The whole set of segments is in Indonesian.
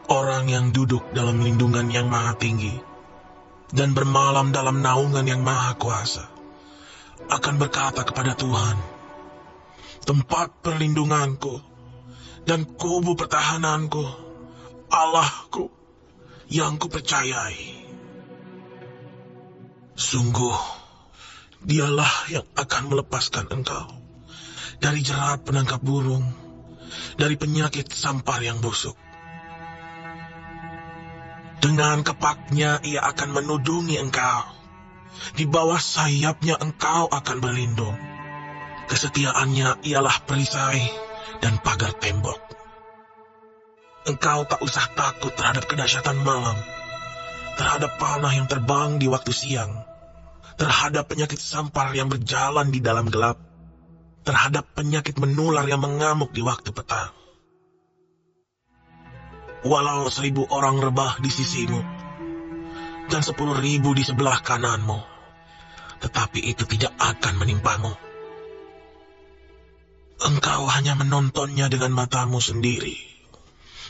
Orang yang duduk dalam lindungan yang maha tinggi dan bermalam dalam naungan yang maha kuasa akan berkata kepada Tuhan, tempat perlindunganku dan kubu pertahananku, Allahku yang kupercayai. Sungguh, dialah yang akan melepaskan engkau dari jerat penangkap burung, dari penyakit sampar yang busuk. Dengan kepaknya ia akan menudungi engkau. Di bawah sayapnya engkau akan berlindung. Kesetiaannya ialah perisai dan pagar tembok. Engkau tak usah takut terhadap kedahsyatan malam, terhadap panah yang terbang di waktu siang, terhadap penyakit sampar yang berjalan di dalam gelap, terhadap penyakit menular yang mengamuk di waktu petang. Walau 1000 orang rebah di sisimu dan 10.000 di sebelah kananmu, tetapi itu tidak akan menimpamu. Engkau hanya menontonnya dengan matamu sendiri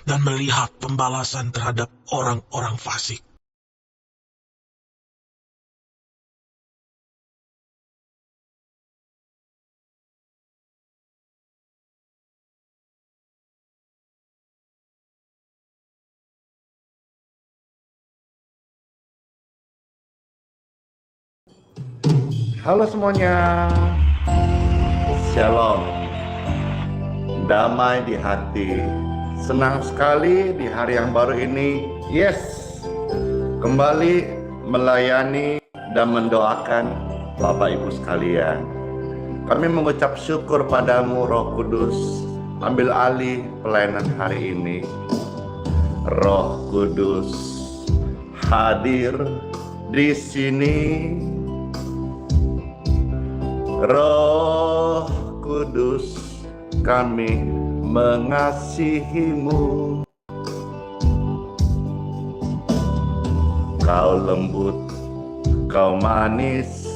dan melihat pembalasan terhadap orang-orang fasik. Halo semuanya, Shalom, damai di hati. Senang sekali di hari yang baru ini, kembali melayani dan mendoakan Bapak Ibu sekalian. Kami mengucap syukur padamu Roh Kudus, ambil alih pelayanan hari ini. Roh Kudus hadir di sini. Roh Kudus, kami mengasihimu. Kau lembut, kau manis,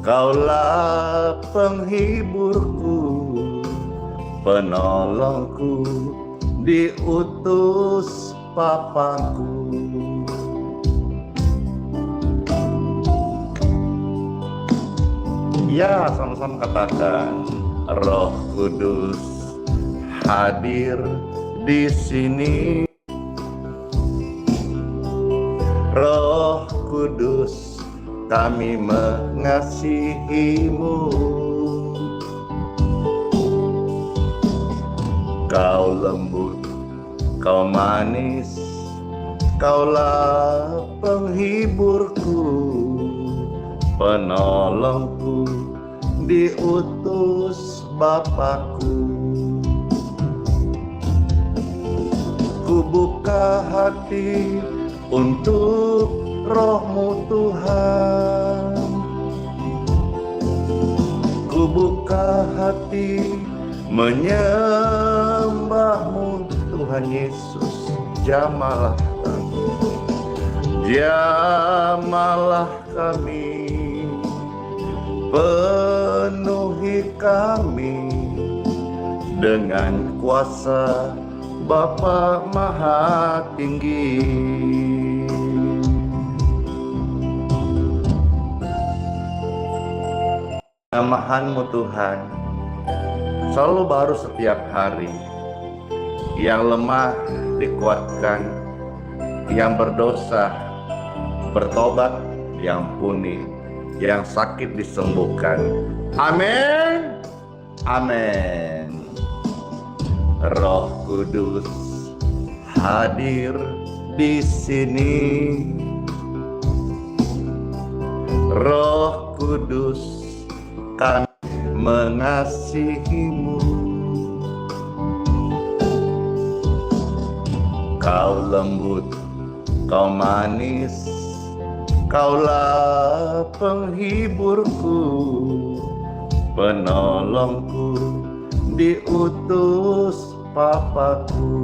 kaulah penghiburku, penolongku, diutus Papaku. Ya, sama-sama katakan, Roh Kudus hadir di sini. Roh Kudus, kami mengasihimu. Kau lembut, kau manis, kaulah penghiburku, penolongku, diutus Bapakku. Ku buka hati untuk Roh-Mu Tuhan. Ku buka hati menyembah-Mu Tuhan Yesus. Jamalah kami, jamalah kami, penuhi kami dengan kuasa Bapa Maha Tinggi. Namahan-Mu Tuhan selalu baru setiap hari. Yang lemah dikuatkan, yang berdosa bertobat, yang puni, yang sakit disembuhkan. Amin. Amin. Roh Kudus hadir di sini. Roh Kudus, kami mengasihimu. Kau lembut, kau manis, kaulah penghiburku, penolongku, diutus Papaku.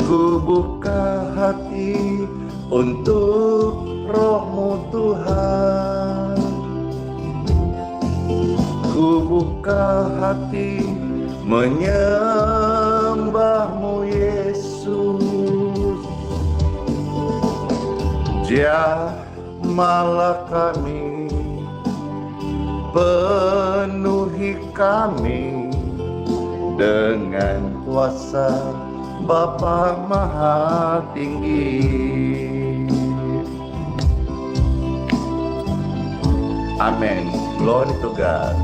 Ku buka hati untuk Roh-Mu Tuhan. Ku buka hati menyembahmu Yesus. Jamahlah kami, penuhi kami dengan kuasa Bapa Maha Tinggi. Amin. Glory to God.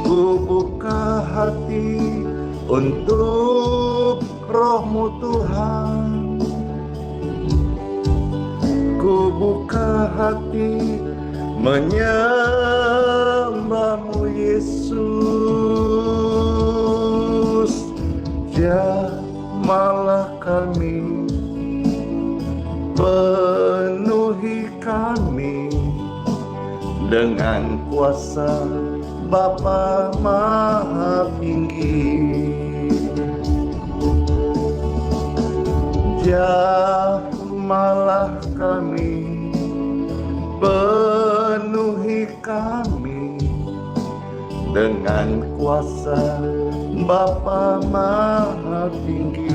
Ku buka hati untuk Roh-Mu Tuhan. Ku buka hati menyembahmu Yesus. Jamahlah kami, penuhi kami dengan kuasa Bapa Maha Tinggi. Jamahlah kami, penuhi kami dengan kuasa Bapa Maha Tinggi.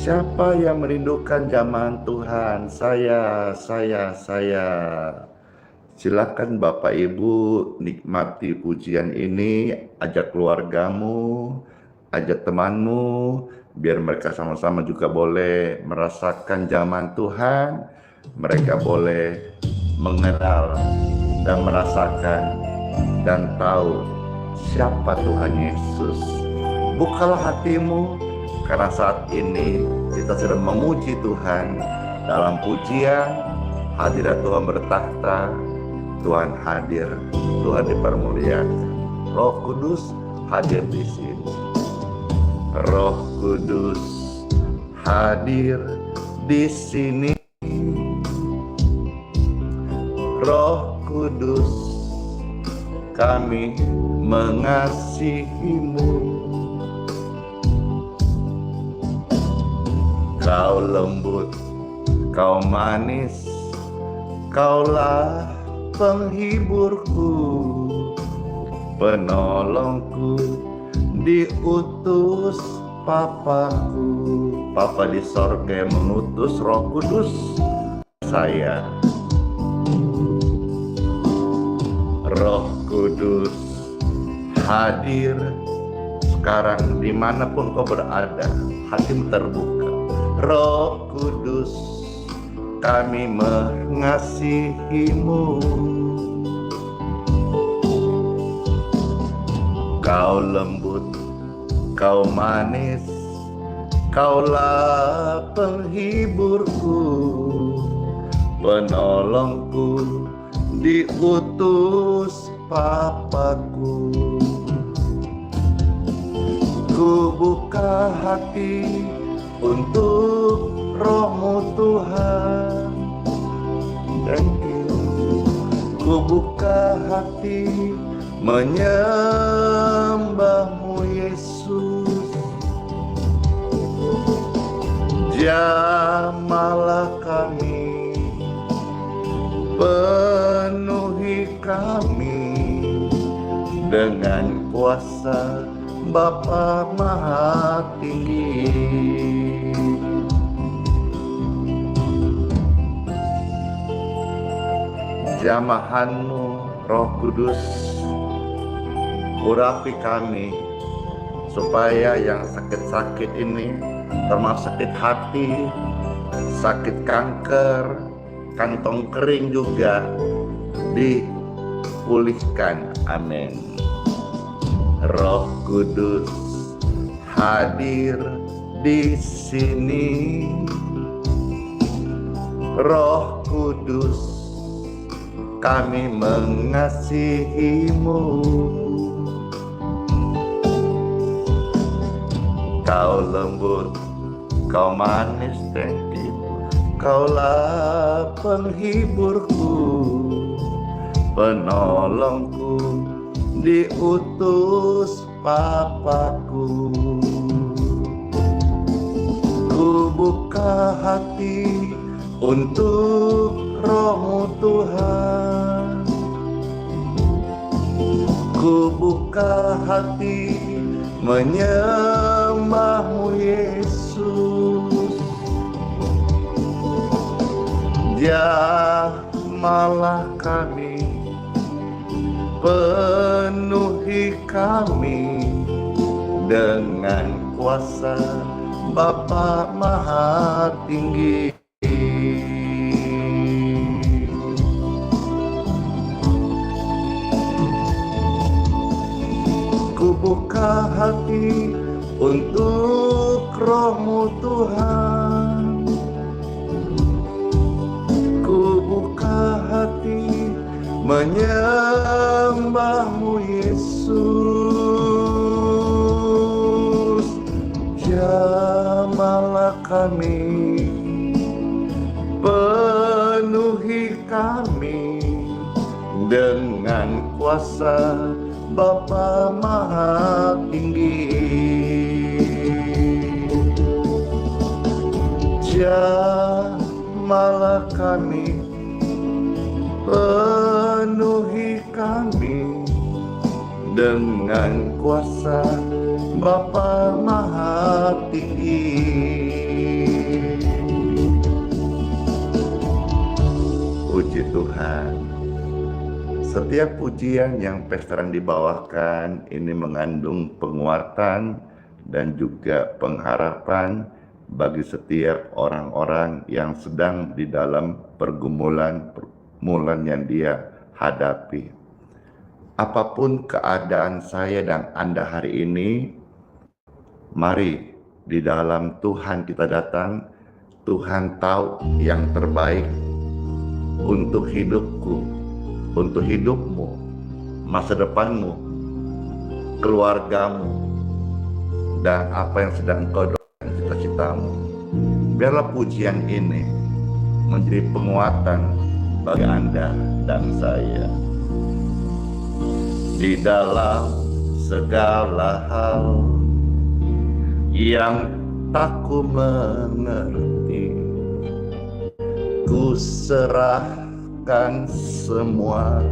Siapa yang merindukan jamahan Tuhan? Saya. Silakan Bapak Ibu nikmati pujian ini, ajak keluargamu, ajak temanmu, biar mereka sama-sama juga boleh merasakan jamahan Tuhan. Mereka boleh mengenal dan merasakan dan tahu siapa Tuhan Yesus. Bukalah hatimu, karena saat ini kita sedang memuji Tuhan dalam pujian. Hadirat Tuhan bertahta, Tuhan hadir, Tuhan dipermuliakan. Roh Kudus hadir di sini. Roh Kudus hadir di sini. Roh Kudus, kami mengasihimu. Kau lembut, kau manis, kaulah penghiburku, penolongku, diutus Papaku. Papa di sorga yang mengutus Roh Kudus saya. Roh Kudus hadir sekarang dimanapun kau berada, hatimu terbuka. Roh Kudus, kami mengasihimu. Kau lembut, kau manis, kaulah penghiburku, penolongku, diutus Papaku. Ku buka hati untuk Roh-Mu Tuhan. Thank you. Ku buka hati menyembahmu Yesus. Jamahlah kami, penuhi kami dengan kuasa Bapa Maha Tinggi. Jamahanmu Roh Kudus, urapi kami supaya yang sakit-sakit ini, termasuk sakit hati, sakit kanker, kantong kering juga dipulihkan. Amin. Roh Kudus hadir di sini. Roh Kudus, kami mengasihimu. Kau lembut, kau manis, thank you. Kaulah penghiburku, penolongku, diutus Papaku. Ku buka hati untuk Roh-Mu Tuhan. Ku buka hati menyembah-Mu Yesus. Jamahlah kami, penuhi kami dengan kuasa Bapa Maha Tinggi. Ku buka hati untuk Roh-Mu Tuhan. Ku buka hati menyembah-Mu Yesus. Jamahlah kami, penuhi kami dengan kuasa Bapa Maha Tinggi. Jamahlah kami, penuhi kami dengan kuasa Bapa Maha Tinggi. Puji Tuhan. Setiap pujian yang Pesteran dibawakan ini mengandung penguatan dan juga pengharapan bagi setiap orang-orang yang sedang di dalam pergumulan yang dia hadapi. Apapun keadaan saya dan Anda hari ini, mari di dalam Tuhan kita datang. Tuhan tahu yang terbaik untuk hidupku, untuk hidupmu, masa depanmu, keluargamu, dan apa yang sedang engkau doakan, cita-citamu. Biarlah pujian ini menjadi penguatan bagi Anda dan saya. Di dalam segala hal yang tak ku mengerti, ku serahkan semua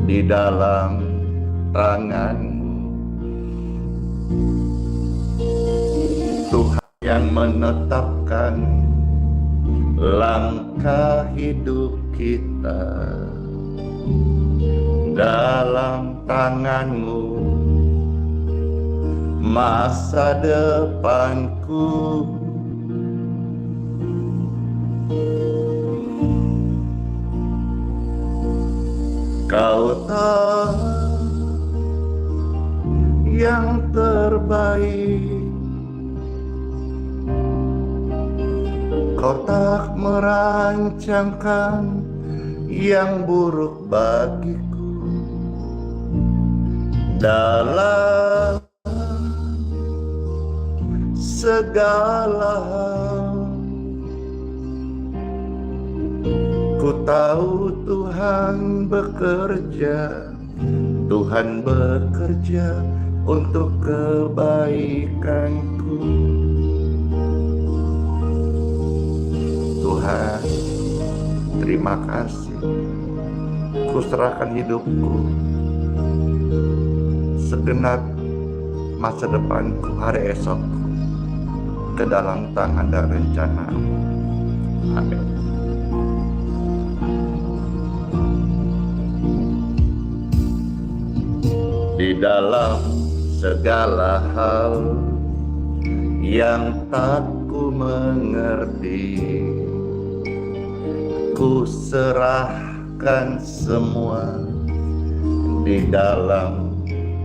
di dalam tangan-Mu. Tuhan yang menetapkan langkah hidup kita dalam tangan-Mu. Masa depanku Kau tahu yang terbaik. Kau tak merancangkan yang buruk bagiku. Dalam segala hal, ku tahu Tuhan bekerja untuk kebaikanku. Tuhan, terima kasih. Ku serahkan hidupku, segenap masa depanku, hari esokku ke dalam tangan dan rencana-Mu. Amin. Di dalam segala hal yang tak ku mengerti, ku serahkan semua di dalam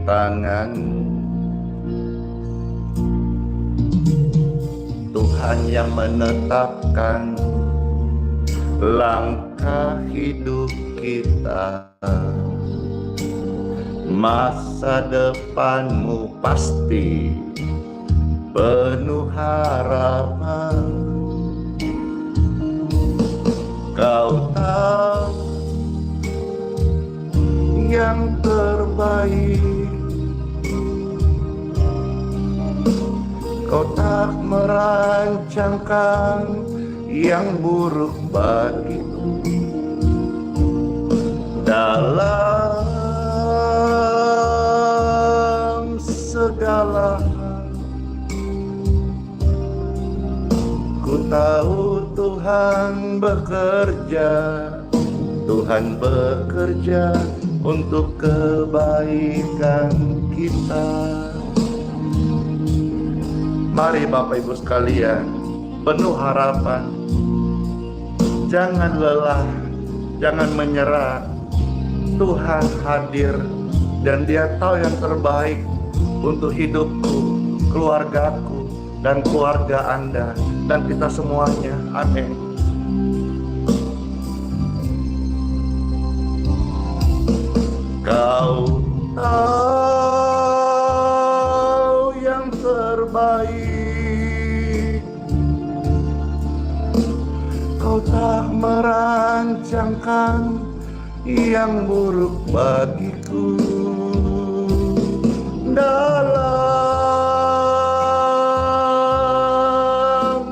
tangan-Mu. Tuhan yang menetapkan langkah hidup kita. Masa depanmu pasti penuh harapan. Kau tahu yang terbaik. Kau tak merancangkan yang buruk bagiku. dalam segala hal. Ku tahu Tuhan bekerja, Tuhan bekerja untuk kebaikan kita. Mari Bapak Ibu sekalian, penuh harapan, jangan lelah, jangan menyerah. Tuhan hadir dan Dia tahu yang terbaik untuk hidupku, keluargaku, dan keluarga Anda, dan kita semuanya. Amin. Kau tahu yang terbaik, Kau tak merancangkan yang buruk bagiku. Dalam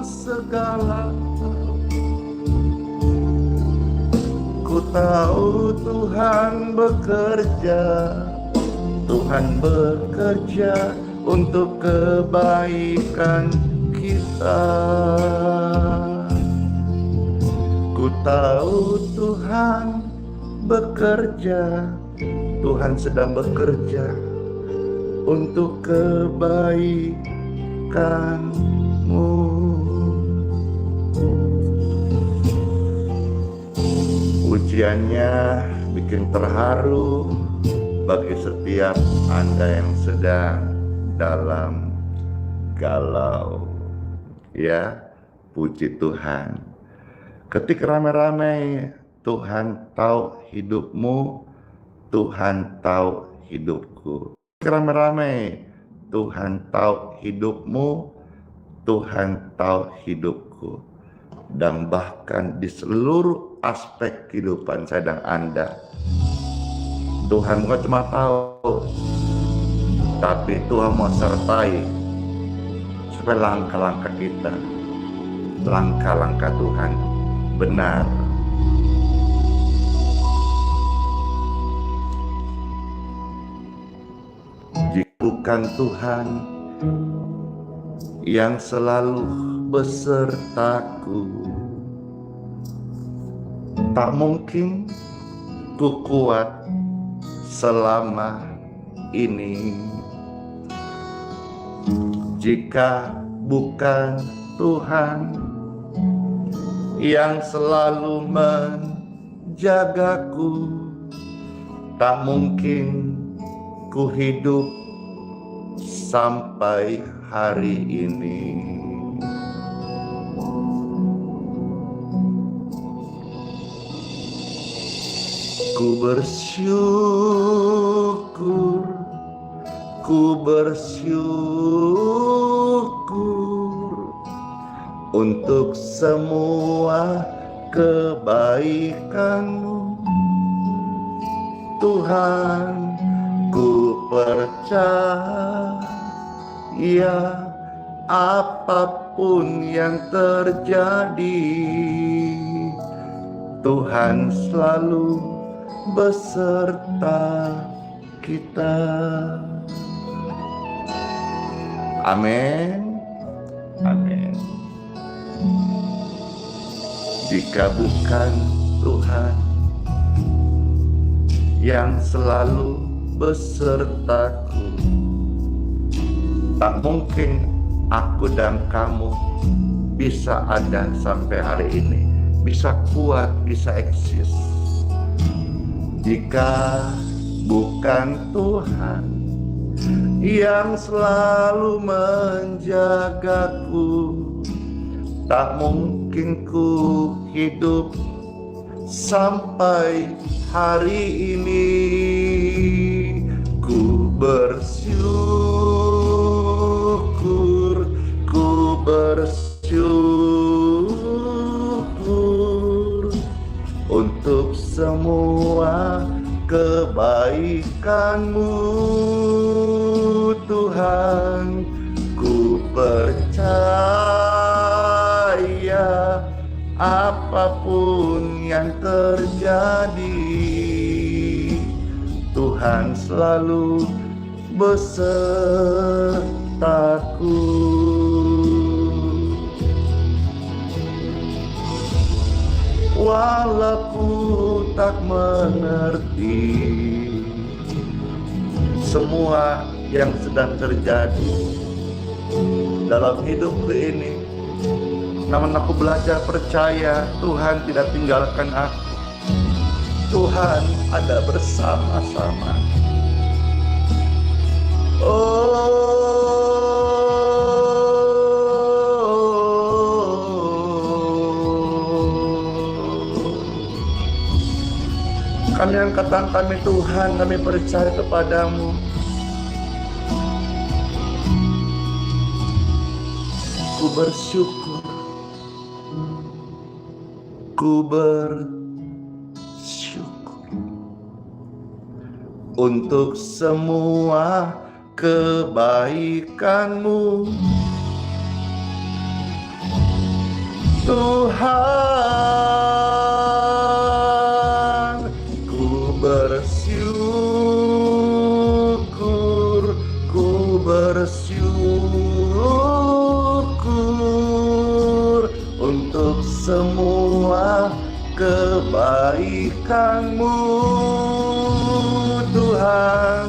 segala hal, ku tahu Tuhan bekerja, Tuhan bekerja untuk kebaikan kita. Ku tahu Tuhan bekerja, Tuhan sedang bekerja untuk kebaikanmu. Ujiannya bikin terharu bagi setiap Anda yang sedang dalam galau. Ya, puji Tuhan. Ketika rame-rame, Tuhan tahu hidupmu, Tuhan tahu hidupku. Rame-rame, Tuhan tahu hidupmu, Tuhan tahu hidupku. Dan bahkan di seluruh aspek kehidupan saya dan Anda, Tuhan bukan cuma tahu, tapi Tuhan mau sertai supaya langkah-langkah kita, langkah-langkah Tuhan benar. Bukan Tuhan yang selalu besertaku, tak mungkin ku kuat selama ini. Jika bukan Tuhan yang selalu menjagaku, tak mungkin ku hidup sampai hari ini. Ku bersyukur, ku bersyukur untuk semua kebaikan-Mu, Tuhan. Ku percaya apapun yang terjadi, Tuhan selalu beserta kita. Amin. Amin. Jika bukan Tuhan yang selalu besertaku, tak mungkin aku dan kamu bisa ada sampai hari ini, bisa kuat, bisa eksis. Jika bukan Tuhan yang selalu menjagaku, tak mungkin ku hidup sampai hari ini. Ku bersyukur, ku bersyukur untuk semua kebaikan-Mu, Tuhan. Ku percaya apapun yang terjadi, Tuhan selalu besertaku. Walaupun tak mengerti semua yang sedang terjadi dalam hidupku ini, namun aku belajar percaya Tuhan tidak tinggalkan aku. Tuhan ada bersama-sama. Kami angkat tangan kami, Tuhan, kami percaya kepadamu. Ku bersyukur, ku bersyukur untuk semua kebaikan-Mu, Tuhan. Ku bersyukur, ku bersyukur untuk semua kebaikan-Mu, Tuhan.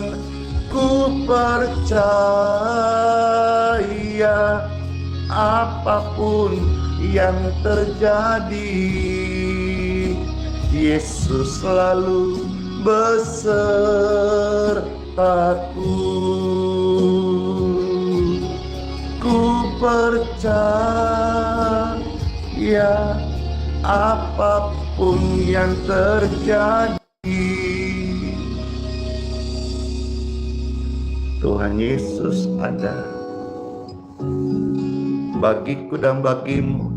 Ku percaya apapun yang terjadi, Yesus selalu besertaku. Ku percaya apapun yang terjadi, Tuhan Yesus ada bagiku dan bagimu.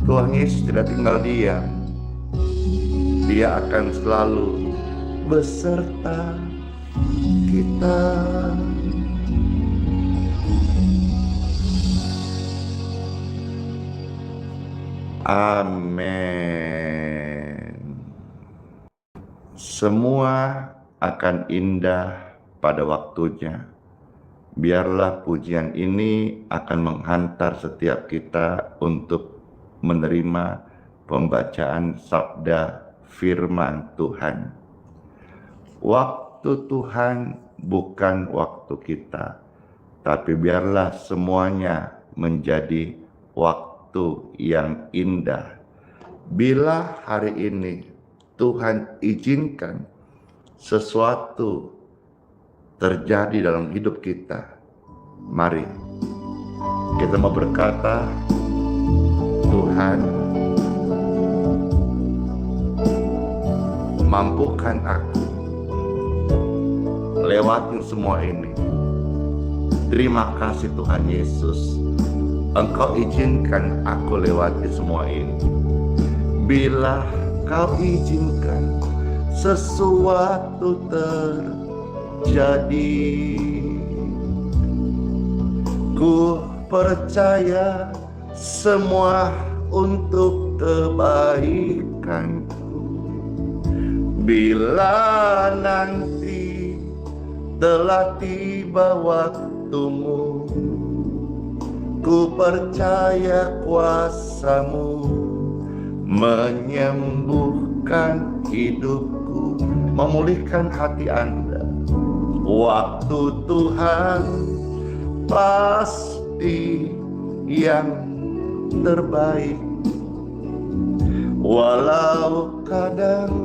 Tuhan Yesus tidak tinggal diam. Dia akan selalu beserta kita. Amin. Semua akan indah pada waktunya. Biarlah pujian ini akan menghantar setiap kita untuk menerima pembacaan sabda firman Tuhan. Waktu Tuhan bukan waktu kita, tapi biarlah semuanya menjadi waktu yang indah. Bila hari ini Tuhan izinkan sesuatu terjadi dalam hidup kita, mari kita mau berkata, Tuhan, mampukan aku lewatin semua ini. Terima kasih Tuhan Yesus, Engkau izinkan aku lewati semua ini. Bila Kau izinkan sesuatu terjadi, ku percaya semua untuk kebaikanku. Bila nanti telah tiba waktumu, ku percaya kuasa-Mu menyembuhkan hidupku, memulihkan hati Anda. Waktu Tuhan pasti yang terbaik, walau kadang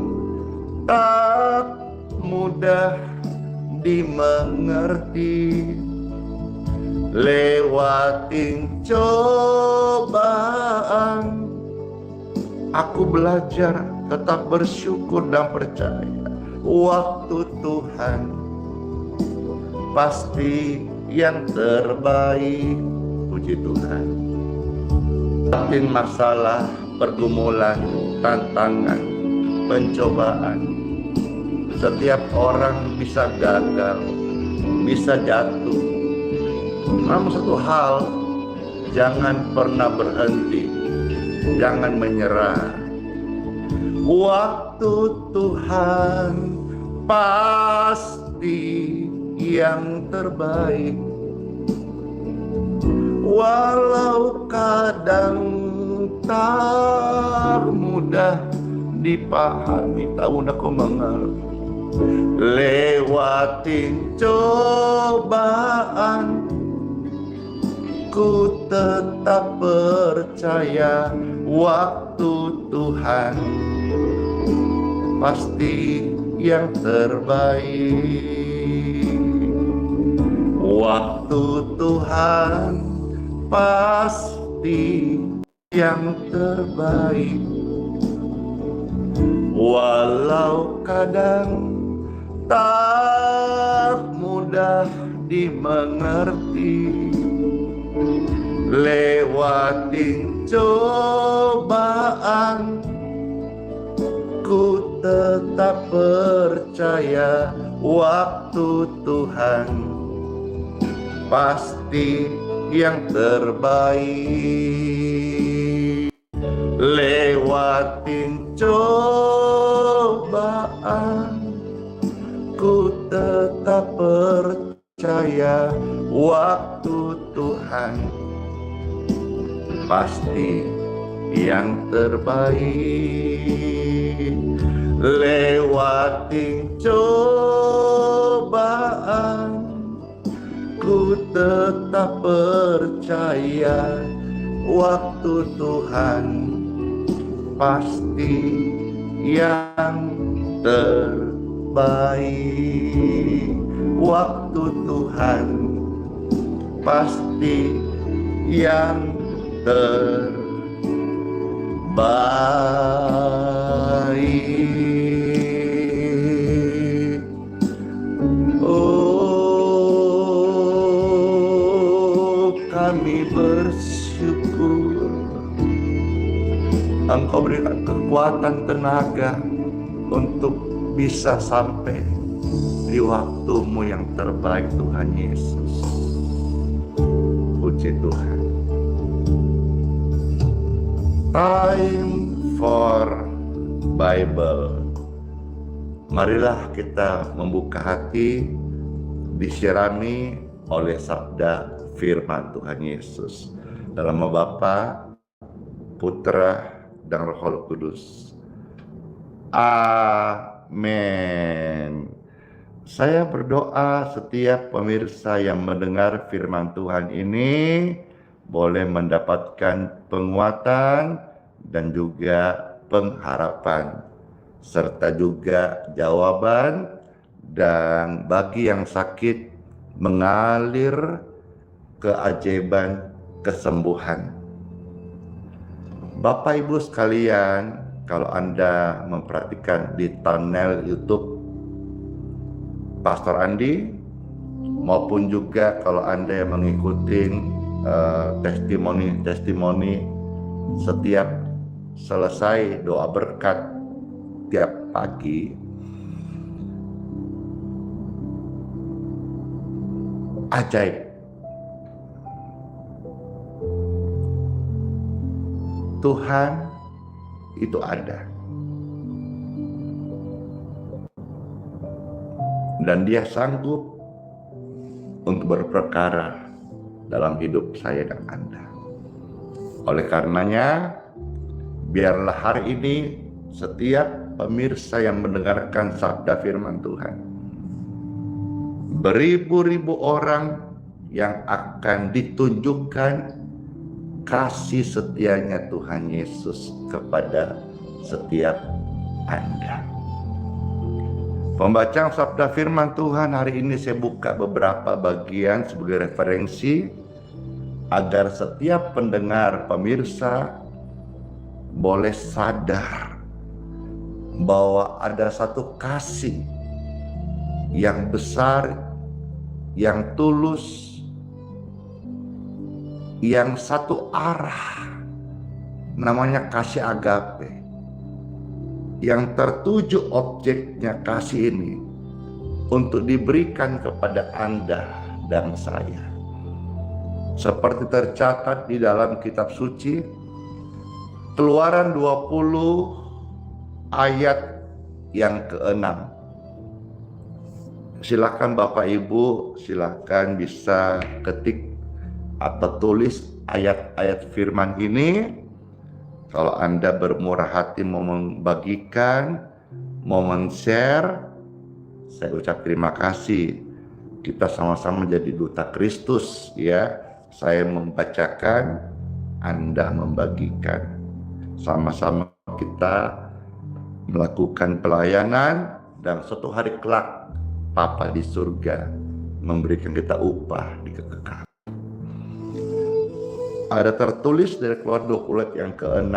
tak mudah dimengerti. Lewatin cobaan, aku belajar tetap bersyukur dan percaya waktu Tuhan pasti yang terbaik. Puji Tuhan. Tapi masalah, pergumulan, tantangan, pencobaan, setiap orang bisa gagal, bisa jatuh. Namun satu hal, jangan pernah berhenti, jangan menyerah. Waktu Tuhan pasti yang terbaik, walau kadang tak mudah dipahami, tak mudah kau mengerti. Lewatin cobaan, ku tetap percaya waktu Tuhan pasti yang terbaik. Waktu Tuhan pasti yang terbaik, walau kadang tak mudah dimengerti. Lewatin cobaan, ku tetap percaya waktu Tuhan pasti yang terbaik. Lewatin cobaan, ku tetap percaya waktu Tuhan pasti yang terbaik. Lewatin cobaan, ku tetap percaya waktu Tuhan pasti yang terbaik. Waktu Tuhan pasti yang terbaik. Oh, kami bersyukur Engkau berikan kekuatan tenaga untuk bisa sampai di waktumu yang terbaik, Tuhan Yesus. Puji Tuhan. Time for Bible. Marilah kita membuka hati, disirami oleh sabda firman Tuhan Yesus. Dalam nama Bapa, Putra, dan Roh Kudus. Amin. Saya berdoa setiap pemirsa yang mendengar firman Tuhan ini boleh mendapatkan penguatan dan juga pengharapan, serta juga jawaban, dan bagi yang sakit mengalir keajaiban kesembuhan. Bapak Ibu sekalian, kalau Anda memperhatikan di thumbnail YouTube Pastor Andi, maupun juga kalau Anda yang mengikuti testimoni setiap selesai doa berkat tiap pagi, ajaib. Tuhan itu ada. Dan Dia sanggup untuk berperkara dalam hidup saya dan Anda. Oleh karenanya, biarlah hari ini setiap pemirsa yang mendengarkan sabda firman Tuhan, beribu-ribu orang yang akan ditunjukkan kasih setianya Tuhan Yesus kepada setiap Anda. Pembacaan sabda firman Tuhan hari ini saya buka beberapa bagian sebagai referensi agar setiap pendengar, pemirsa boleh sadar bahwa ada satu kasih yang besar, yang tulus, yang satu arah, namanya kasih agape, yang tertuju objeknya kasih ini untuk diberikan kepada Anda dan saya. Seperti tercatat di dalam kitab suci, Keluaran 20 ayat yang ke-6. Silakan Bapak Ibu, silakan bisa ketik atau tulis ayat-ayat firman ini. Kalau Anda bermurah hati mau membagikan, mau men-share, saya ucap terima kasih. Kita sama-sama menjadi duta Kristus ya. Saya membacakan, Anda membagikan. Sama-sama kita melakukan pelayanan, dan suatu hari kelak Bapa di surga memberikan kita upah di kekekalan. Ada tertulis dari Keluaran 20 yang ke-6.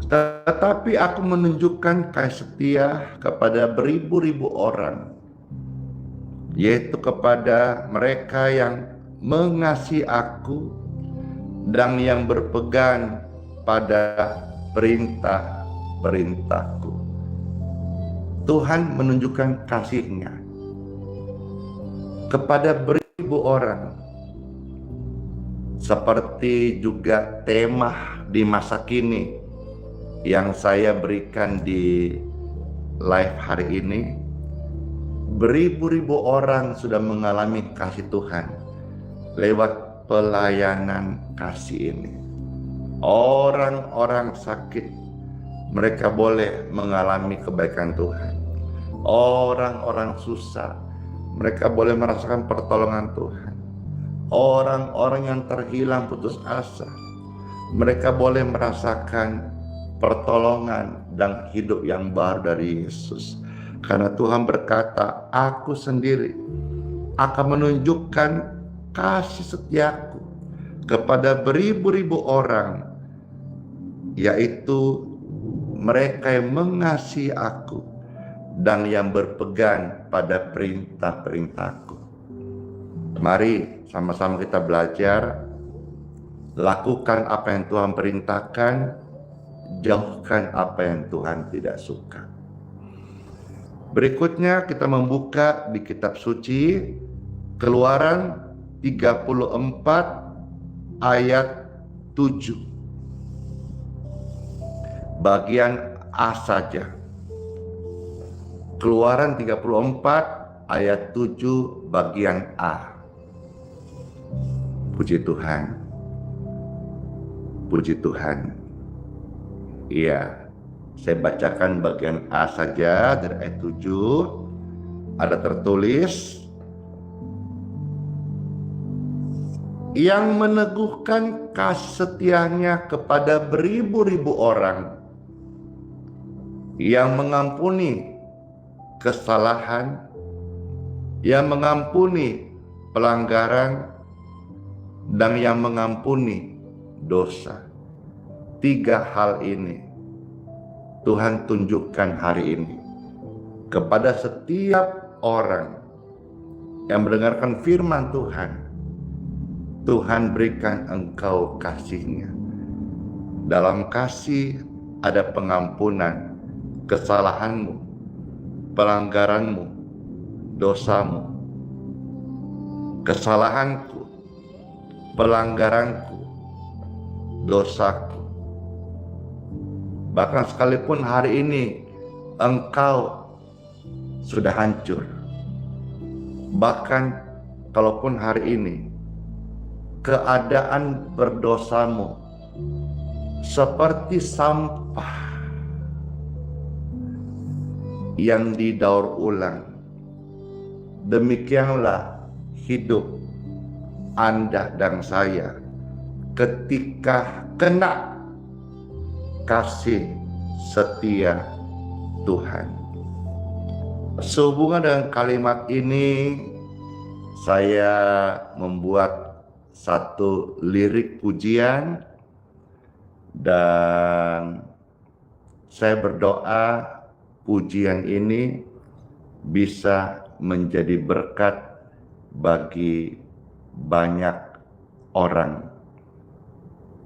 Tetapi aku menunjukkan kasih setia kepada beribu-ribu orang, yaitu kepada mereka yang mengasihi aku dan yang berpegang pada perintah-perintahku. Tuhan menunjukkan kasih-Nya kepada beribu orang. Seperti juga tema di masa kini yang saya berikan di live hari ini, beribu-ribu orang sudah mengalami kasih Tuhan lewat pelayanan kasih ini. Orang-orang sakit, mereka boleh mengalami kebaikan Tuhan. Orang-orang susah, mereka boleh merasakan pertolongan Tuhan. Orang-orang yang terhilang putus asa, mereka boleh merasakan pertolongan dan hidup yang baru dari Yesus. Karena Tuhan berkata, aku sendiri akan menunjukkan kasih setiaku kepada beribu-ribu orang, yaitu mereka yang mengasihi aku dan yang berpegang pada perintah-perintahku. Mari sama-sama kita belajar, lakukan apa yang Tuhan perintahkan, jauhkan apa yang Tuhan tidak suka. Berikutnya kita membuka di kitab suci Keluaran 34 ayat 7. Bagian A saja. Keluaran 34 ayat 7 bagian A. Puji Tuhan. Puji Tuhan. Iya, saya bacakan bagian A saja dari ayat 7. Ada tertulis, yang meneguhkan kasih setianya kepada beribu-ribu orang, yang mengampuni kesalahan, yang mengampuni pelanggaran, dan yang mengampuni dosa. 3 hal ini Tuhan tunjukkan hari ini kepada setiap orang yang mendengarkan firman Tuhan. Tuhan berikan engkau kasih-Nya. Dalam kasih ada pengampunan kesalahanmu, pelanggaranmu, dosamu. Kesalahanku, pelanggaranku, dosaku. Bahkan sekalipun hari ini engkau sudah hancur, bahkan kalaupun hari ini keadaan berdosamu seperti sampah yang didaur ulang, demikianlah hidup Anda dan saya ketika kena kasih setia Tuhan. Sehubungan dengan kalimat ini, saya membuat satu lirik pujian, dan saya berdoa pujian ini bisa menjadi berkat bagi banyak orang,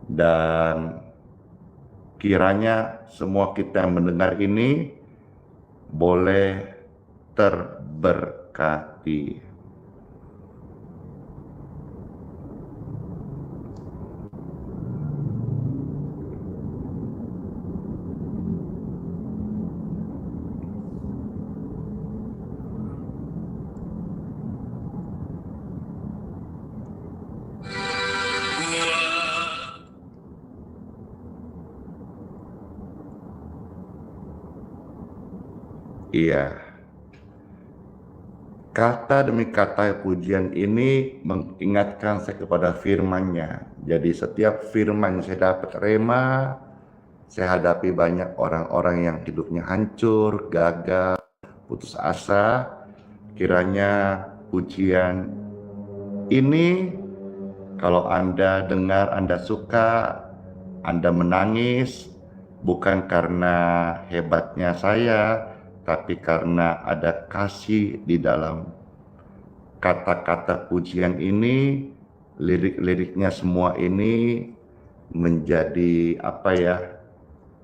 dan kiranya semua kita yang mendengar ini boleh terberkati. Iya, kata demi kata pujian ini mengingatkan saya kepada firman-Nya. Jadi setiap firman yang saya dapat rema, saya hadapi banyak orang-orang yang hidupnya hancur, gagal, putus asa. Kiranya pujian ini, kalau Anda dengar, Anda suka, Anda menangis, bukan karena hebatnya saya, tapi karena ada kasih di dalam kata-kata pujian ini, lirik-liriknya semua ini menjadi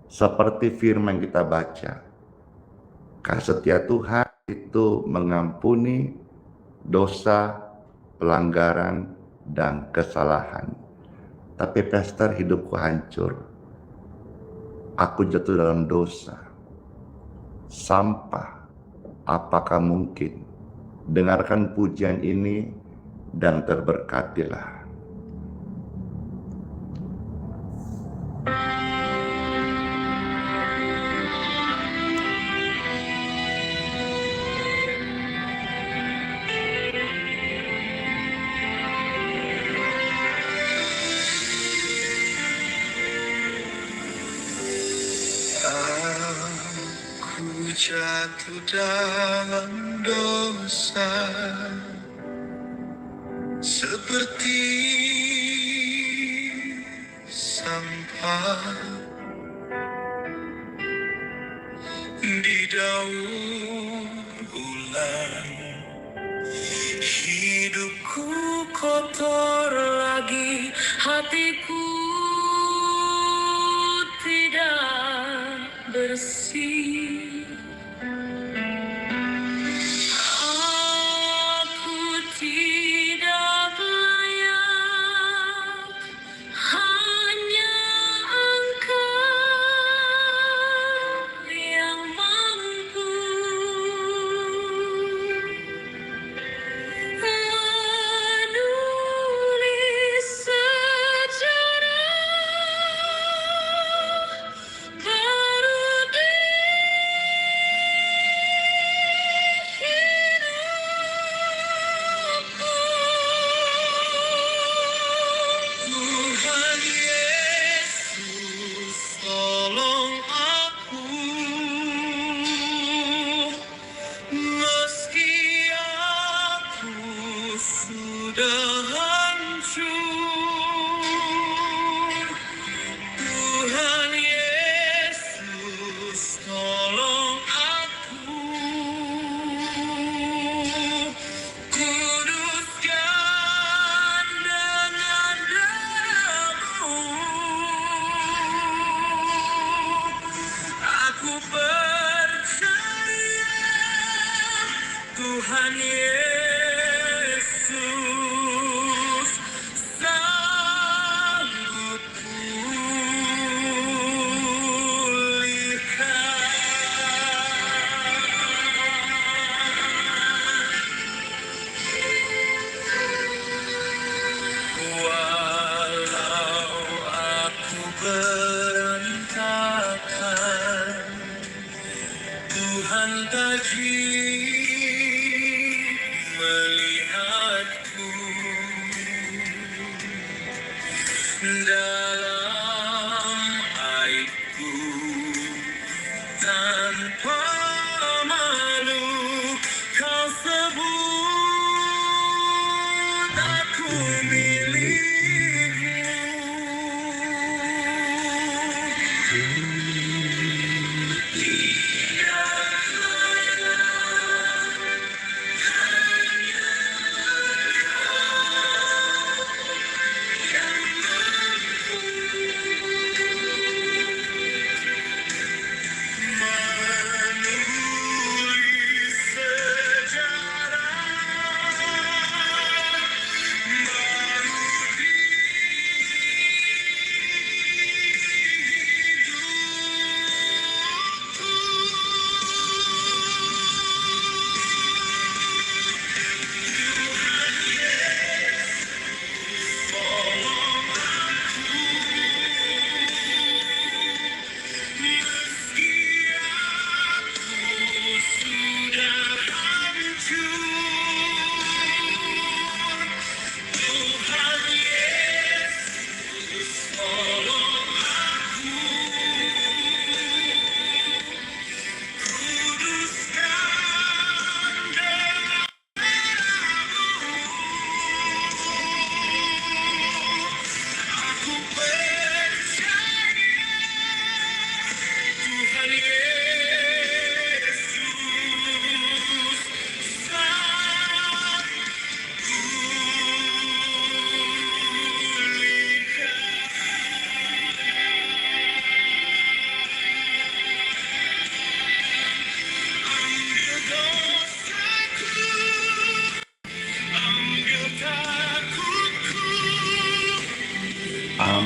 seperti firman kita baca. Kasih setia Tuhan itu mengampuni dosa, pelanggaran, dan kesalahan. Tapi pastor, hidupku hancur. Aku jatuh dalam dosa, sampah. Apakah mungkin? Dengarkan pujian ini dan terberkatilah. Aku jatuh dalam dosa, seperti sampah di daur ulang. Hidupku kotor lagi, hatiku tidak bersih. Aku tidak layak, hanya Engkau yang mampu menulis sejarah baru di hidupku. Tuhan Yesus, tolong aku, meski aku sudah hancur. Tuhan Yesus, tolong aku, kuduskan dengan darah-Mu. Aku percaya Tuhan Yesus sanggup pulihkan. Walau aku berantakan, Tuhan tajib melihatku. Dalam aibku tanpa malu, Kau sebut aku milik-Mu. Tidak layak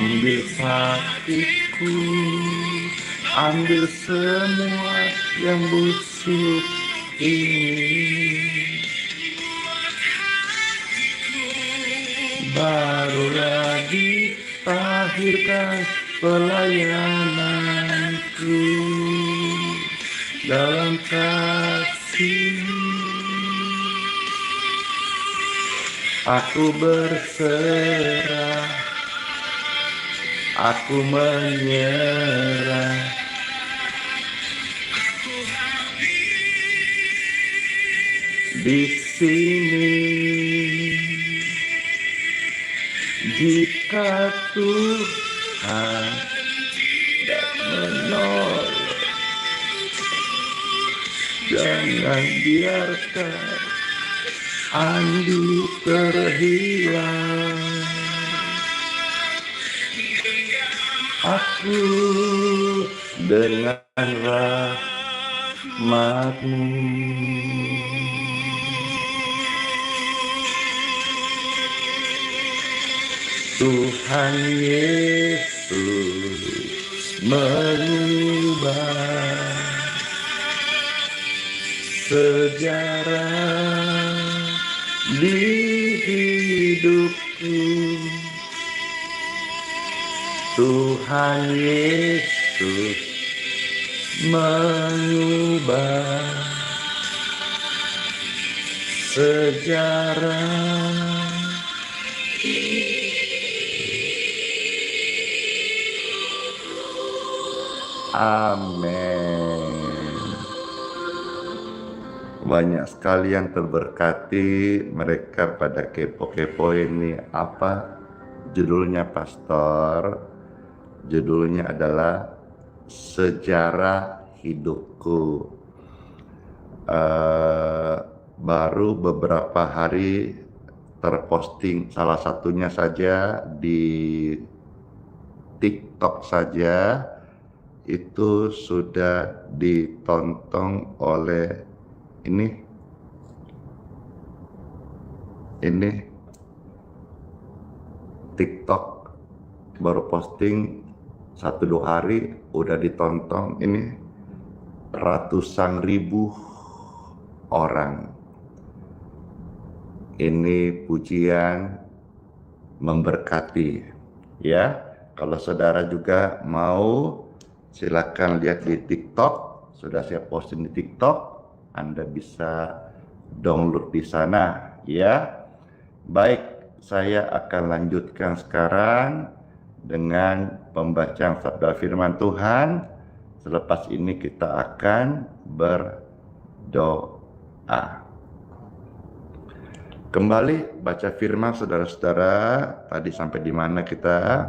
Ambil sakitku, ambil semua yang busuk ini, barulah ditahirkan pelayananku dalam kasih. Aku berserah, aku menyerah. Di sini, jika Tuhan tidak menolong, jangan biarkan Andi terhilang. Aku dengan rahmat-Mu. Tuhan Yesus mengubah sejarah di hidupku. Tuhan Yesus mengubah sejarah. Amin. Banyak sekali yang terberkati. Mereka pada kepo-kepo ini apa judulnya, Pastor? Judulnya adalah Sejarah Hidupku. Baru beberapa hari terposting, salah satunya saja di TikTok saja itu sudah ditonton oleh ini TikTok baru posting 1-2 hari udah ditonton ini ratusan ribu orang. Ini pujian memberkati ya. Kalau saudara juga mau, silakan lihat di TikTok, sudah saya posting di TikTok. Anda bisa download di sana ya. Baik, saya akan lanjutkan sekarang dengan pembacaan sabda firman Tuhan. Selepas ini kita akan berdoa. Kembali baca firman saudara-saudara. Tadi sampai di mana kita?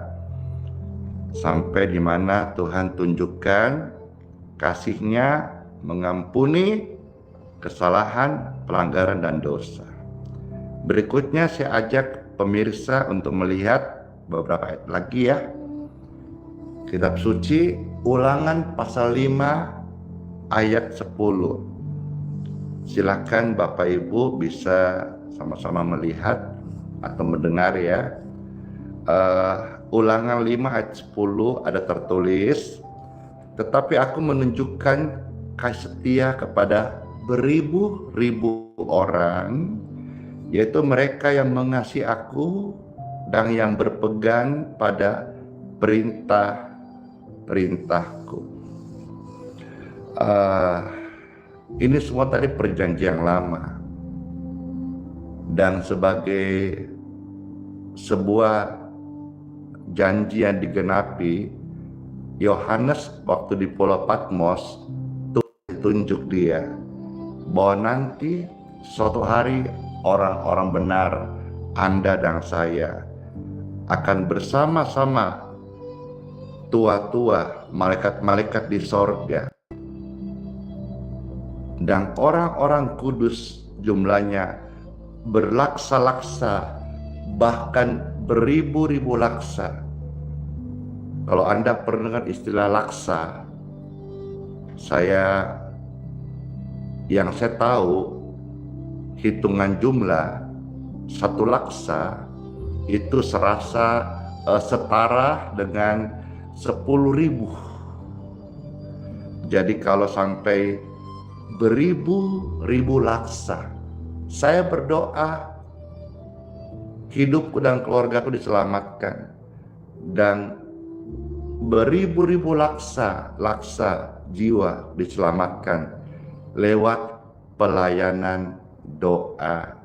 Sampai di mana Tuhan tunjukkan kasih-Nya mengampuni kesalahan, pelanggaran, dan dosa. Berikutnya saya ajak pemirsa untuk melihat beberapa ayat lagi ya. Kitab suci Ulangan pasal 5 ayat 10. Silakan Bapak Ibu bisa sama-sama melihat atau mendengar ya. Ulangan 5 ayat 10 ada tertulis, tetapi aku menunjukkan kasih setia kepada beribu-ribu orang, yaitu mereka yang mengasihi aku dan yang berpegang pada perintah-perintahku. Ini semua tadi perjanjian lama, dan sebagai sebuah janji yang digenapi, Yohanes waktu di Pulau Patmos tunjuk dia bahwa nanti suatu hari orang-orang benar, Anda dan saya, akan bersama-sama tua-tua malaikat-malaikat di sorga, dan orang-orang kudus jumlahnya berlaksa-laksa, bahkan beribu-ribu laksa. Kalau Anda pernah dengar istilah laksa, yang saya tahu hitungan jumlah satu laksa itu serasa setara dengan 10.000. Jadi kalau sampai beribu-ribu laksa, saya berdoa hidupku dan keluargaku diselamatkan, dan beribu-ribu laksa jiwa diselamatkan lewat pelayanan doa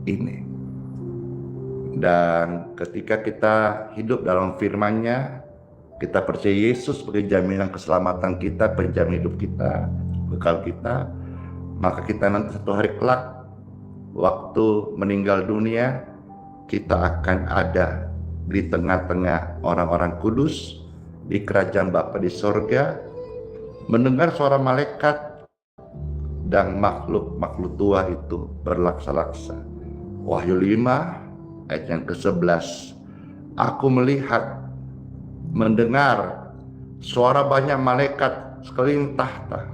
ini. Dan ketika kita hidup dalam firman-Nya, kita percaya Yesus sebagai jaminan keselamatan kita, penjamin hidup kita, bekal kita, maka kita nanti satu hari kelak waktu meninggal dunia, kita akan ada di tengah-tengah orang-orang kudus di kerajaan Bapa di sorga, mendengar suara malaikat dan makhluk-makhluk tua itu berlaksa-laksa. Wahyu 5 ayat yang ke-11. Aku mendengar suara banyak malaikat sekeliling tahta,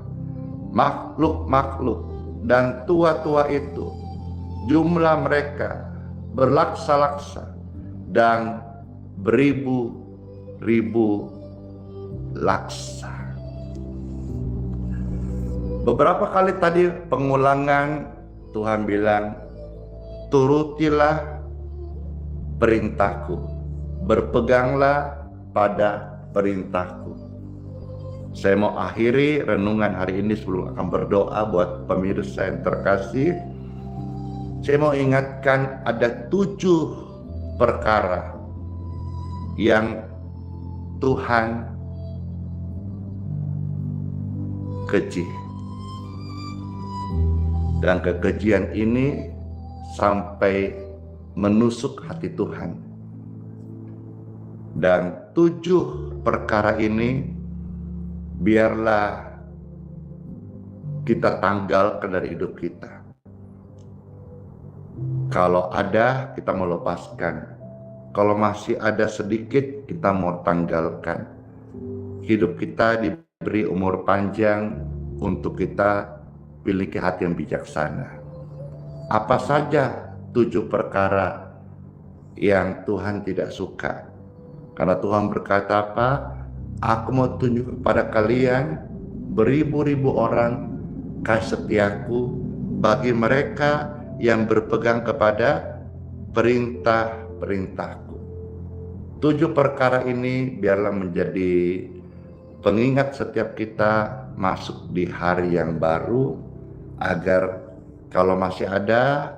makhluk-makhluk dan tua-tua itu, jumlah mereka berlaksa-laksa dan beribu-ribu laksa. Beberapa kali tadi pengulangan Tuhan bilang, turutilah perintahku, berpeganglah pada perintahku. Saya mau akhiri renungan hari ini sebelum akan berdoa buat pemirsa yang terkasih. Saya mau ingatkan ada 7 perkara yang Tuhan keji. Dan kekejian ini sampai menusuk hati Tuhan. Dan 7 perkara ini biarlah kita tanggalkan dari hidup kita. Kalau ada, kita mau lepaskan. Kalau masih ada sedikit, kita mau tanggalkan. Hidup kita diberi umur panjang untuk kita miliki hati yang bijaksana. Apa saja 7 perkara yang Tuhan tidak suka? Karena Tuhan berkata apa? Aku mau tunjuk kepada kalian beribu-ribu orang kasih setiaku bagi mereka yang berpegang kepada perintah-perintahku. 7 perkara ini biarlah menjadi pengingat setiap kita masuk di hari yang baru, agar kalau masih ada,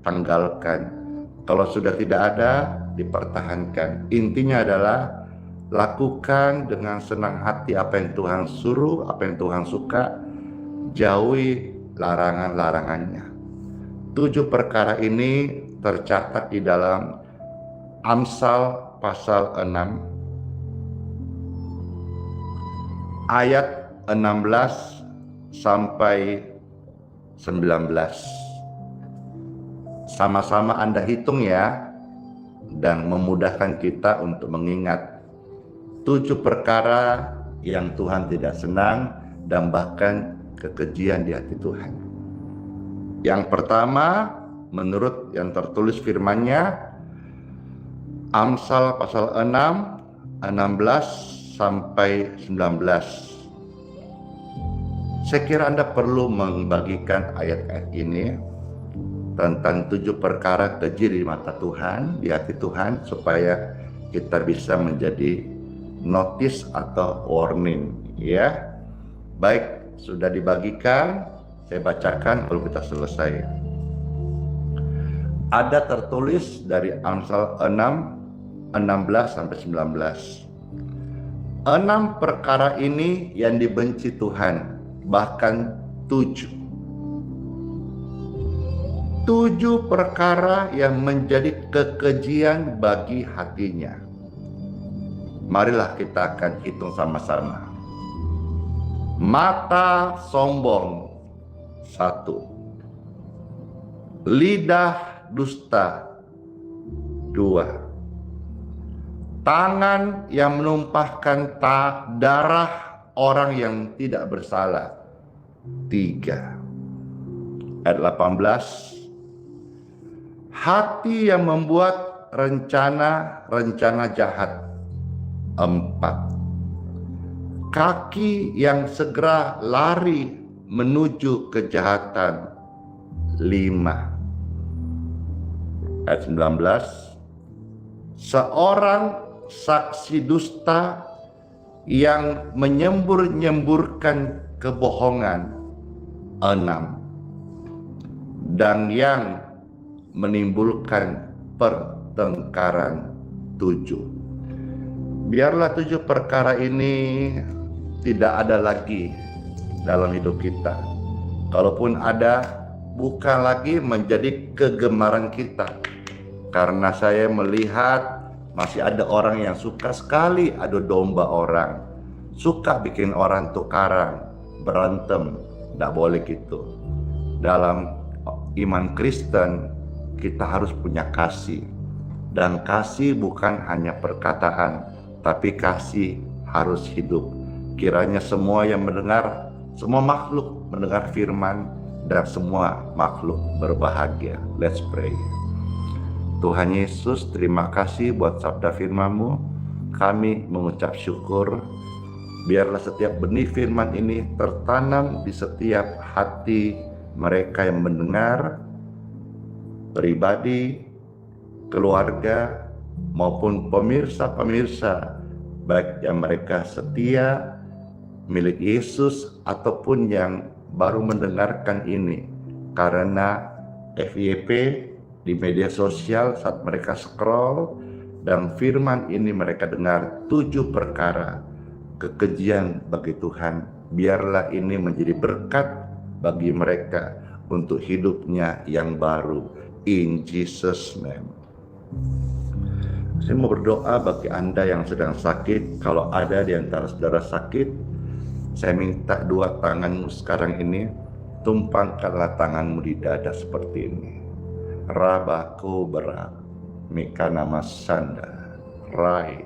tanggalkan. Kalau sudah tidak ada, dipertahankan. Intinya adalah lakukan dengan senang hati apa yang Tuhan suruh, apa yang Tuhan suka, jauhi larangan-larangannya. 7 perkara ini tercatat di dalam Amsal pasal 6 ayat 16 sampai 19. Sama-sama Anda hitung ya, dan memudahkan kita untuk mengingat 7 perkara yang Tuhan tidak senang dan bahkan kekejian di hati Tuhan. Yang pertama, menurut yang tertulis firman-Nya, Amsal pasal 6, 16 sampai 19. Saya kira Anda perlu membagikan ayat-ayat ini tentang 7 perkara keji di mata Tuhan, di hati Tuhan, supaya kita bisa menjadi notice atau warning, ya. Baik, sudah dibagikan, saya bacakan kalau kita selesai. Ada tertulis dari Amsal 6, 16 sampai 19. 6 perkara ini yang dibenci Tuhan, bahkan 7 perkara yang menjadi kekejian bagi hatinya. Marilah kita akan hitung sama-sama. Mata sombong, 1. Lidah dusta, 2. Tangan yang menumpahkan darah orang yang tidak bersalah, 3. Ayat 18. Hati yang membuat rencana-rencana jahat. 4. Kaki yang segera lari menuju kejahatan. 5. Ayat 19. Seorang saksi dusta yang menyembur-nyemburkan kebohongan. 6. Dan yang menimbulkan pertengkaran. 7. Biarlah 7 perkara ini tidak ada lagi dalam hidup kita. Kalaupun ada, bukan lagi menjadi kegemaran kita. Karena saya melihat masih ada orang yang suka sekali adu domba orang. Suka bikin orang tukaran, berantem. Tidak boleh gitu. Dalam iman Kristen, kita harus punya kasih. Dan kasih bukan hanya perkataan, tapi kasih harus hidup. Kiranya semua yang mendengar, semua makhluk mendengar firman, dan semua makhluk berbahagia. Let's pray. Tuhan Yesus, terima kasih buat sabda firman-Mu. Kami mengucap syukur. Biarlah setiap benih firman ini tertanam di setiap hati mereka yang mendengar, pribadi, keluarga, maupun pemirsa-pemirsa, baik yang mereka setia, milik Yesus, ataupun yang baru mendengarkan ini. Karena FYP di media sosial saat mereka scroll dan firman ini mereka dengar 7 perkara kekejian bagi Tuhan. Biarlah ini menjadi berkat bagi mereka untuk hidupnya yang baru. In Jesus' name. Saya mau berdoa bagi Anda yang sedang sakit. Kalau ada di antara saudara sakit, saya minta 2 tanganmu sekarang ini, tumpangkanlah tanganmu di dada seperti ini. Rabako berat, Mikana Masanda, Rai,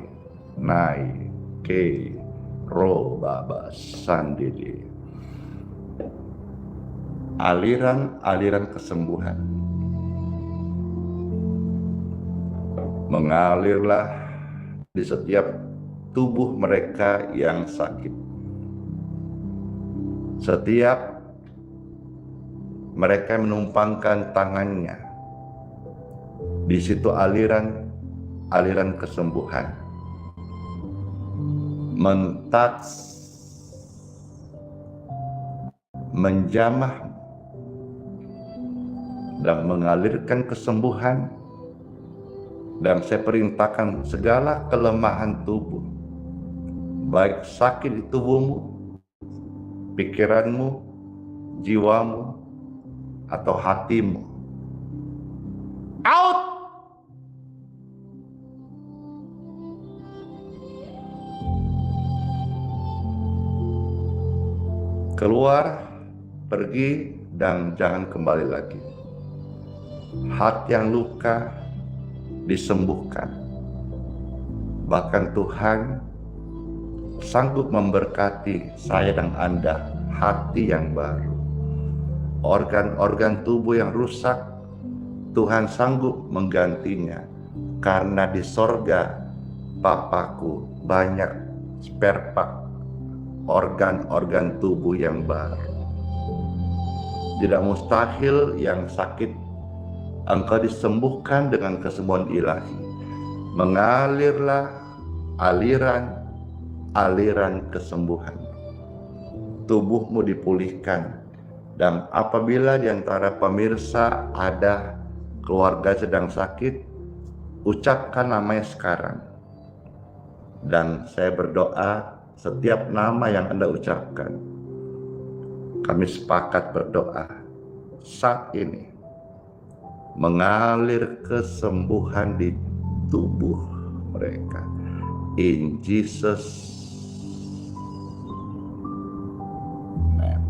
Nai, Ke, Ro, Baba, Sandidi. Aliran-aliran kesembuhan mengalirlah di setiap tubuh mereka yang sakit. Setiap mereka menumpangkan tangannya, di situ aliran kesembuhan menjamah dan mengalirkan kesembuhan. Dan saya perintahkan segala kelemahan tubuh, baik sakit di tubuhmu, pikiranmu, jiwamu, atau hatimu, out! Keluar, pergi, dan jangan kembali lagi. Hati yang luka disembuhkan. Bahkan Tuhan sanggup memberkati saya dan Anda hati yang baru. Organ-organ tubuh yang rusak, Tuhan sanggup menggantinya. Karena di sorga Papaku banyak spare part, organ-organ tubuh yang baru. Tidak mustahil yang sakit Engkau disembuhkan dengan kesembuhan ilahi. Mengalirlah aliran kesembuhan. Tubuhmu dipulihkan. Dan apabila di antara pemirsa ada keluarga sedang sakit, ucapkan namanya sekarang. Dan saya berdoa setiap nama yang Anda ucapkan, kami sepakat berdoa saat ini mengalir kesembuhan di tubuh mereka. In Jesus' name.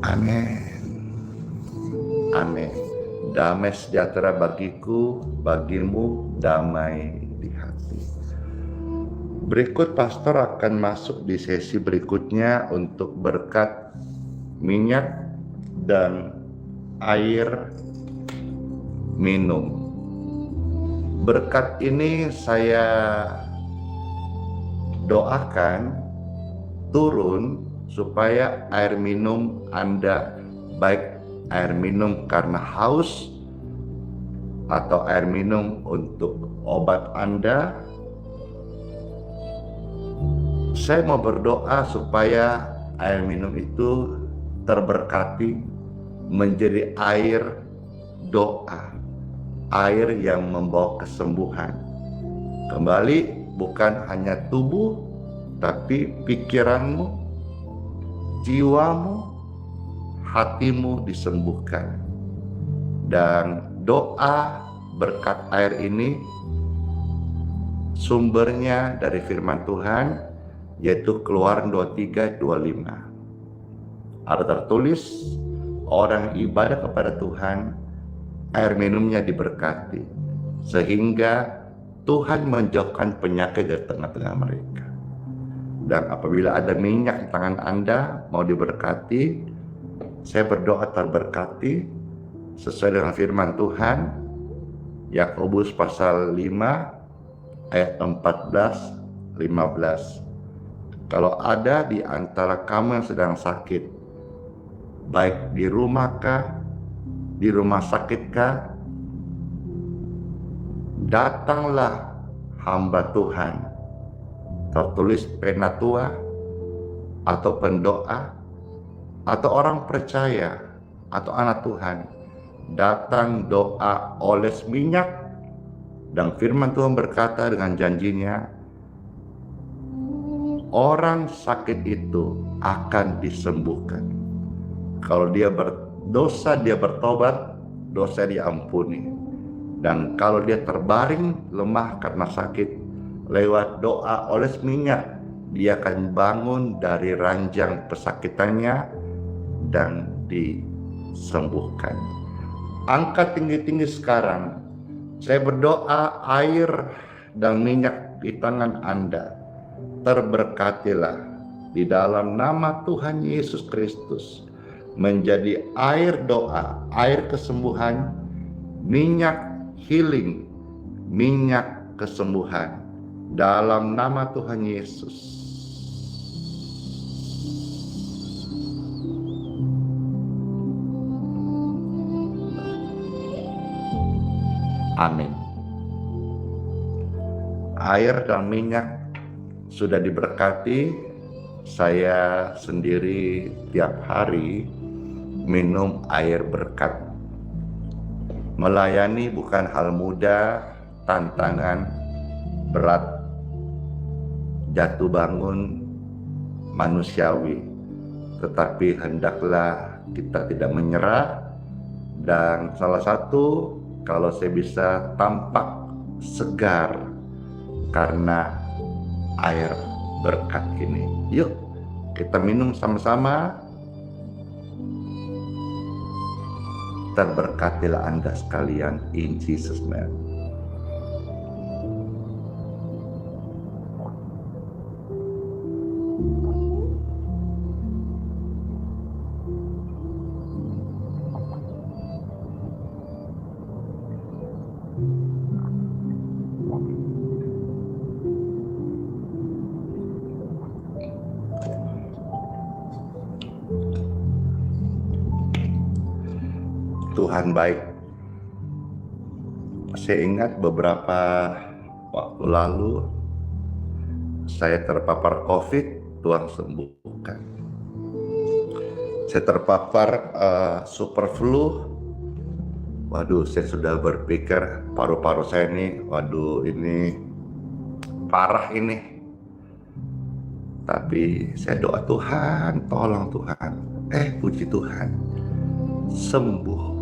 Amin. Amin. Damai sejahtera bagiku, bagimu damai di hati. Berikut pastor akan masuk di sesi berikutnya untuk berkat minyak dan air minum. Berkat ini saya doakan turun supaya air minum Anda, baik air minum karena haus atau air minum untuk obat Anda, saya mau berdoa supaya air minum itu terberkati menjadi air doa, air yang membawa kesembuhan. Kembali, bukan hanya tubuh, tapi pikiranmu, jiwamu, hatimu disembuhkan. Dan doa berkat air ini sumbernya dari firman Tuhan, yaitu Keluaran 23:25. Ada tertulis, orang ibadah kepada Tuhan, air minumnya diberkati, sehingga Tuhan menjauhkan penyakit dari tengah-tengah mereka. Dan apabila ada minyak di tangan Anda mau diberkati, saya berdoa terberkati sesuai dengan firman Tuhan, Yakobus pasal 5 ayat 14-15. Kalau ada di antara kamu yang sedang sakit, baik di rumah kah, di rumah sakit kah, datanglah hamba Tuhan, tertulis penatua atau pendoa atau orang percaya atau anak Tuhan, datang doa oles minyak, dan firman Tuhan berkata dengan janjinya, orang sakit itu akan disembuhkan. Kalau dia berdosa, dia bertobat, dosa diampuni. Dan kalau dia terbaring lemah karena sakit, lewat doa oles minyak, dia akan bangun dari ranjang pesakitannya dan disembuhkan. Angkat tinggi-tinggi sekarang. Saya berdoa air dan minyak di tangan Anda terberkatilah di dalam nama Tuhan Yesus Kristus, menjadi air doa, air kesembuhan, minyak healing, minyak kesembuhan dalam nama Tuhan Yesus. Amin. Air dan minyak sudah diberkati. Saya sendiri tiap hari minum air berkat. Melayani bukan hal mudah, tantangan berat, jatuh bangun manusiawi. Tetapi hendaklah kita tidak menyerah. Dan salah satu, kalau saya bisa tampak segar karena air berkat ini. Yuk kita minum sama-sama. Terberkatilah Anda sekalian in Jesus name. Tuhan baik. Saya ingat beberapa waktu lalu saya terpapar COVID, Tuhan sembuhkan. Saya terpapar super flu. Waduh, saya sudah berpikir paru-paru saya ini, waduh ini parah ini. Tapi saya doa, Tuhan, tolong Tuhan. Puji Tuhan, sembuh.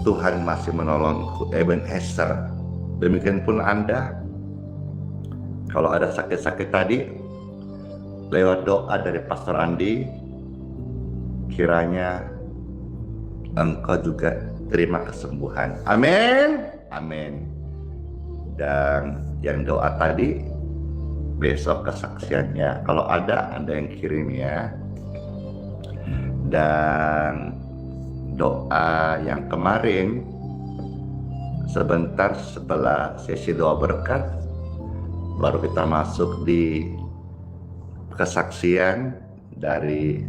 Tuhan masih menolongku, Ebenezer. Demikian pun Anda, kalau ada sakit-sakit tadi, lewat doa dari Pastor Andi, kiranya engkau juga terima kesembuhan. Amin, amin. Dan yang doa tadi, besok kesaksiannya, kalau ada Anda yang kirim ya. Dan doa yang kemarin, sebentar setelah sesi doa berkat, baru kita masuk di kesaksian dari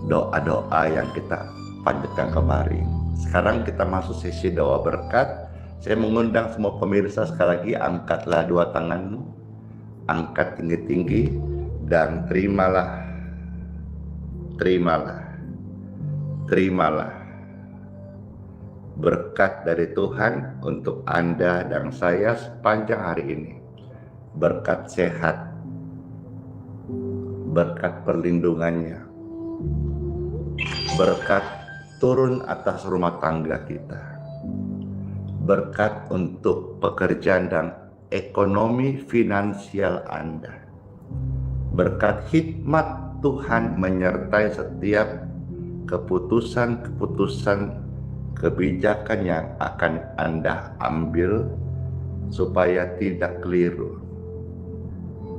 doa-doa yang kita panjatkan kemarin. Sekarang kita masuk sesi doa berkat. Saya mengundang semua pemirsa sekali lagi, angkatlah dua tanganmu, angkat tinggi-tinggi, dan terimalah berkat dari Tuhan untuk Anda dan saya sepanjang hari ini. Berkat sehat, berkat perlindungannya, berkat turun atas rumah tangga kita, berkat untuk pekerjaan dan ekonomi finansial Anda, berkat hikmat Tuhan menyertai setiap keputusan-keputusan kebijakan yang akan Anda ambil supaya tidak keliru.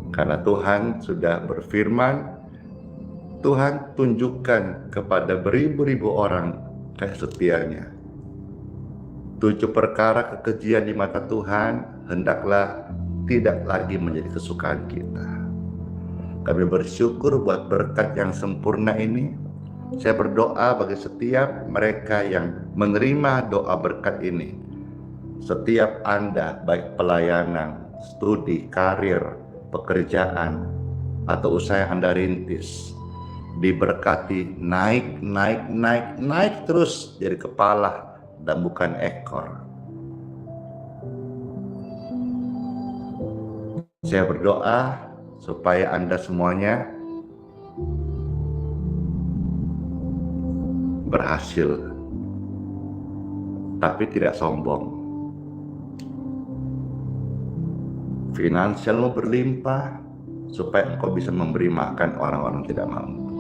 Karena Tuhan sudah berfirman, Tuhan tunjukkan kepada beribu-ribu orang kasih setianya. 7 perkara kekejian di mata Tuhan hendaklah tidak lagi menjadi kesukaan kita. Kami bersyukur buat berkat yang sempurna ini. Saya berdoa bagi setiap mereka yang menerima doa berkat ini. Setiap Anda, baik pelayanan, studi, karir, pekerjaan, atau usaha yang Anda rintis, diberkati naik terus jadi kepala dan bukan ekor. Saya berdoa supaya Anda semuanya berhasil, tapi tidak sombong. Finansialmu berlimpah supaya engkau bisa memberi makan orang-orang tidak mampu.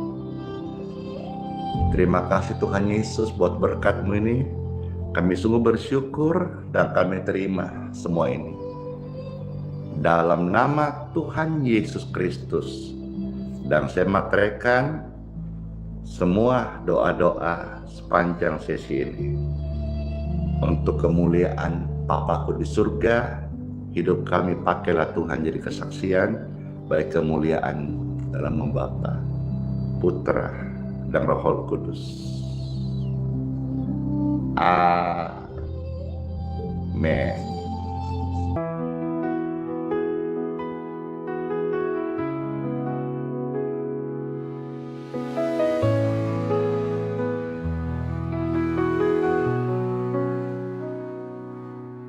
Terima kasih Tuhan Yesus buat berkat-Mu ini. Kami sungguh bersyukur dan kami terima semua ini. Dalam nama Tuhan Yesus Kristus. Dan saya materaikan semua doa-doa sepanjang sesi ini. Untuk kemuliaan Bapa-Ku di surga, hidup kami pakailah Tuhan jadi kesaksian, baik kemuliaan dalam Bapa, Putra, dan Roh Kudus. Amin.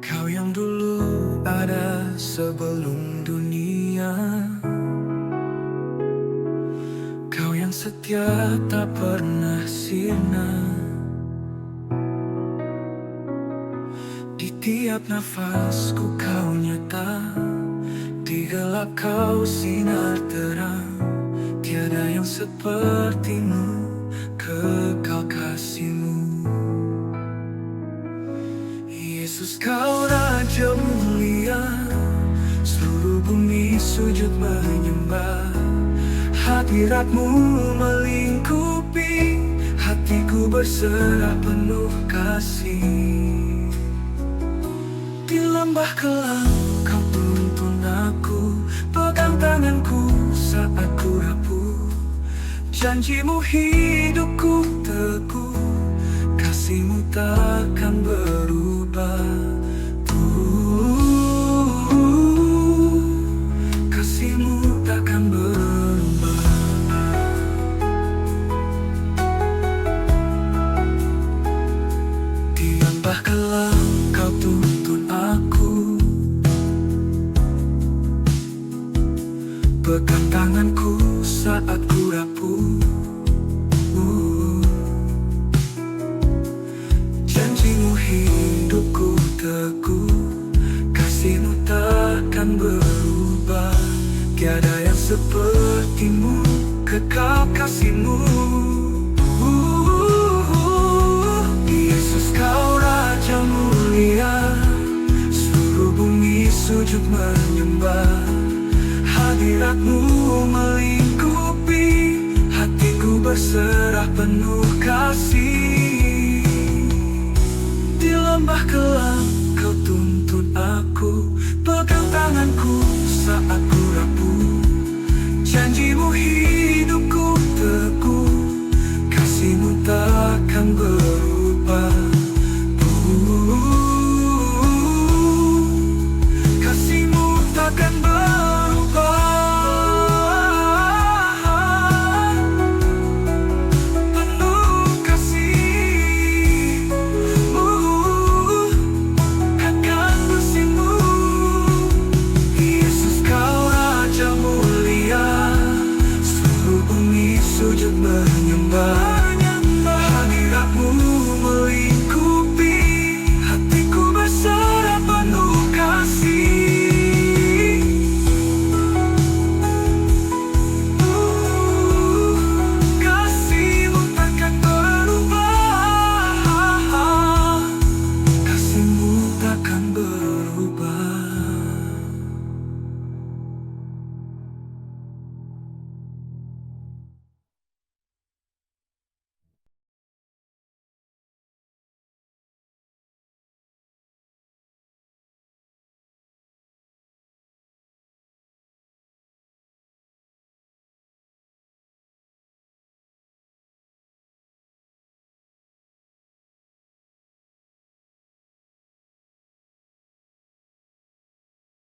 Kau yang dulu ada sebelum dunia, Kau yang setia tak pernah sirna. Di tiap nafasku Kau nyata, di gelap Kau sinar terang. Tiada yang seperti-Mu, kekal kasih-Mu. Yesus, Kau Raja mulia, seluruh bumi sujud menyembah. Hadirat-Mu melingkupi, hatiku berserah penuh kasih. Di lembah kelam Kau tuntun aku, pegang tanganku saat ku rapuh. Janji-Mu hidupku teguh, kasih-Mu takkan berubah. Kasih-Mu takkan berubah. Di lembah kelam Kau tuntun aku, pegang tanganku saat ku rapuh. Janji-Mu hidupku teguh, kasih-Mu takkan berubah. Tiada yang seperti-Mu, kekal kasih-Mu. Yesus, Kau Raja mulia, seluruh bumi sujud menyembah. Hadirat-Mu melingkupi, hatiku berserah penuh kasih. lembah kelam kau tuntun aku, pegang tanganku saat ku rapuh. Janjimu hidupku teguh, kasihmu takkan berubah.